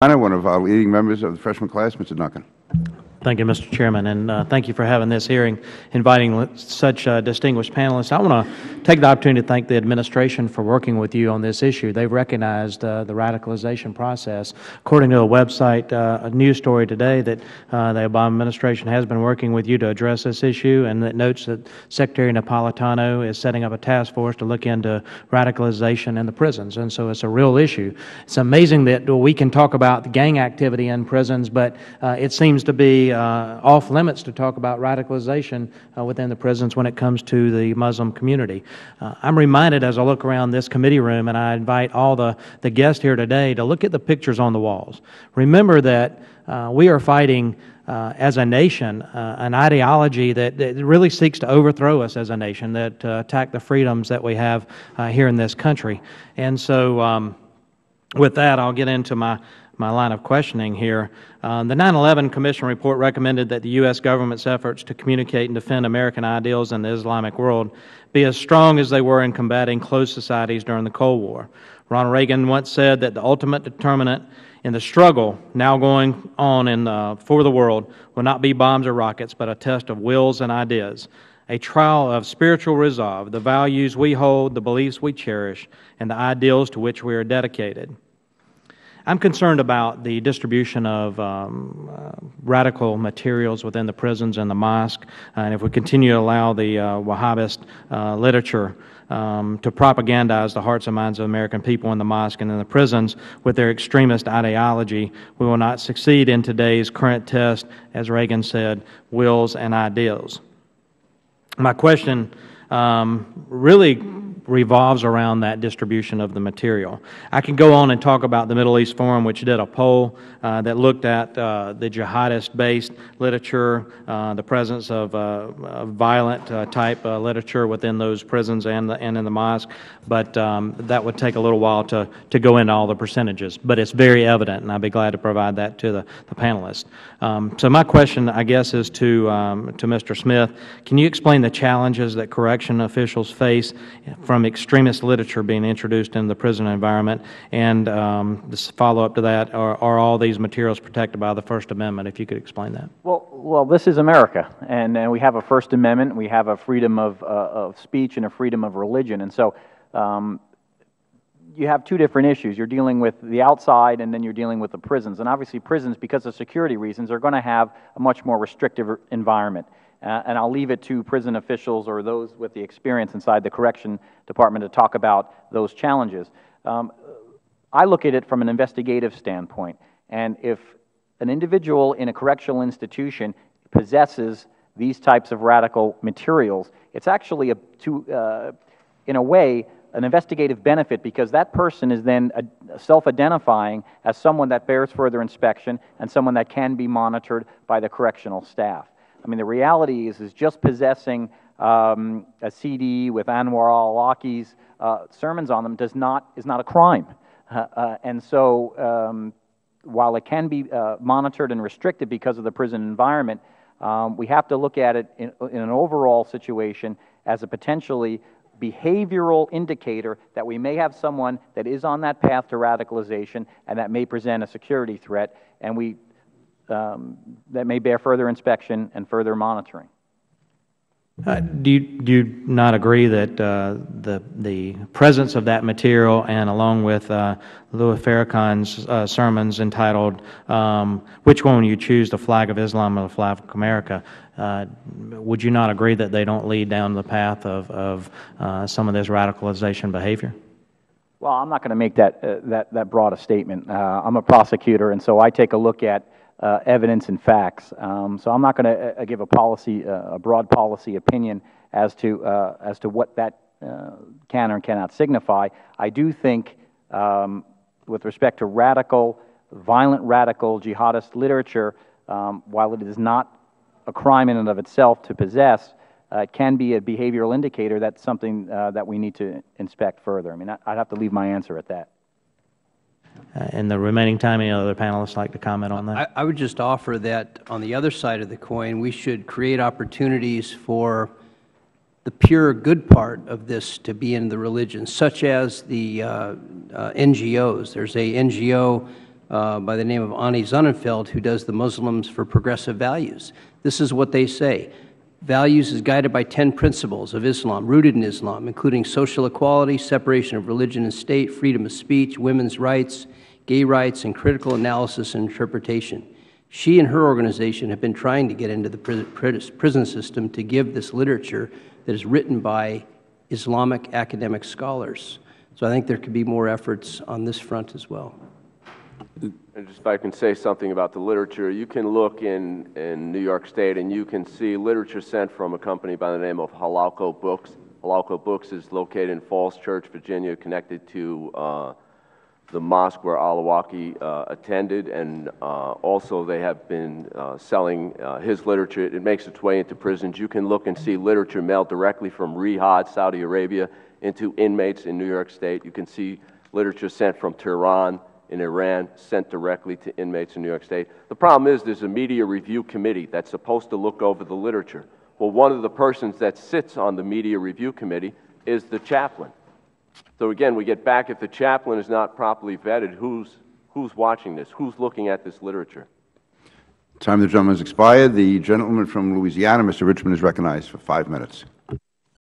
One of our leading members of the freshman class, Mr. Duncan. Thank you, Mr. Chairman, and thank you for having this hearing, inviting such distinguished panelists. I want to take the opportunity to thank the administration for working with you on this issue. They've recognized the radicalization process. According to a website, a news story today, that the Obama administration has been working with you to address this issue, and it notes that Secretary Napolitano is setting up a task force to look into radicalization in the prisons, and so it's a real issue. It's amazing that we can talk about gang activity in prisons, but it seems to be off limits to talk about radicalization within the prisons when it comes to the Muslim community. I'm reminded as I look around this committee room, and I invite all the guests here today to look at the pictures on the walls. Remember that we are fighting as a nation an ideology that really seeks to overthrow us as a nation, that attack the freedoms that we have here in this country. And so with that, I'll get into my line of questioning here. The 9/11 Commission report recommended that the U.S. government's efforts to communicate and defend American ideals in the Islamic world be as strong as they were in combating closed societies during the Cold War. Ronald Reagan once said that the ultimate determinant in the struggle now going on for the world will not be bombs or rockets, but a test of wills and ideas, a trial of spiritual resolve, the values we hold, the beliefs we cherish, and the ideals to which we are dedicated. I'm concerned about the distribution of radical materials within the prisons and the mosque, and if we continue to allow the Wahhabist literature to propagandize the hearts and minds of American people in the mosque and in the prisons with their extremist ideology, we will not succeed in today's current test, as Reagan said, wills and ideals. My question really revolves around that distribution of the material. I can go on and talk about the Middle East Forum, which did a poll that looked at the jihadist-based literature, the presence of violent type literature within those prisons and in the mosque, but that would take a little while to go into all the percentages. But it's very evident, and I'd be glad to provide that to the panelists. So my question, I guess, is to Mr. Smith. Can you explain the challenges that correction officials face from extremist literature being introduced in the prison environment? And this follow-up to that, are all these materials protected by the First Amendment, if you could explain that? Well, this is America, and we have a First Amendment, we have a freedom of speech and a freedom of religion, and so you have two different issues. You're dealing with the outside, and then you're dealing with the prisons, and obviously prisons, because of security reasons, are going to have a much more restrictive environment. And I'll leave it to prison officials or those with the experience inside the correction department to talk about those challenges. I look at it from an investigative standpoint, and if an individual in a correctional institution possesses these types of radical materials, it's actually, in a way, an investigative benefit, because that person is then self-identifying as someone that bears further inspection and someone that can be monitored by the correctional staff. I mean, the reality is just possessing a CD with Anwar al-Awlaki's sermons on them is not a crime. And so while it can be monitored and restricted because of the prison environment, we have to look at it in an overall situation as a potentially behavioral indicator that we may have someone that is on that path to radicalization and that may present a security threat, and that may bear further inspection and further monitoring. Do you not agree that the presence of that material, and along with Louis Farrakhan's sermons entitled "Which One Will You Choose, the Flag of Islam or the Flag of America," would you not agree that they don't lead down the path of some of this radicalization behavior? Well, I'm not going to make that broad a statement. I'm a prosecutor, and so I take a look at evidence and facts. So I'm not going to give a broad policy opinion as to what that can or cannot signify. I do think, with respect to violent radical jihadist literature, while it is not a crime in and of itself to possess, it can be a behavioral indicator. That's something that we need to inspect further. I mean, I'd have to leave my answer at that. In the remaining time, any other panelists like to comment on that? I would just offer that on the other side of the coin, we should create opportunities for the pure good part of this to be in the religion, such as the NGOs. There's a NGO by the name of Ani Sonnenfeld, who does the Muslims for Progressive Values. This is what they say. Values is guided by 10 principles of Islam, rooted in Islam, including social equality, separation of religion and state, freedom of speech, women's rights, gay rights, and critical analysis and interpretation. She and her organization have been trying to get into the prison system to give this literature that is written by Islamic academic scholars. So I think there could be more efforts on this front as well. And just if I can say something about the literature, you can look in New York State and you can see literature sent from a company by the name of Halalko Books. Halalko Books is located in Falls Church, Virginia, connected to the mosque where al-Awlaki attended, and also they have been selling his literature. It makes its way into prisons. You can look and see literature mailed directly from Riyadh, Saudi Arabia, into inmates in New York State. You can see literature sent from Tehran in Iran, sent directly to inmates in New York State. The problem is there's a media review committee that's supposed to look over the literature. Well, one of the persons that sits on the media review committee is the chaplain. So again, we get back, if the chaplain is not properly vetted, who's watching this? Who's looking at this literature? Time of the gentleman has expired. The gentleman from Louisiana, Mr. Richmond, is recognized for 5 minutes.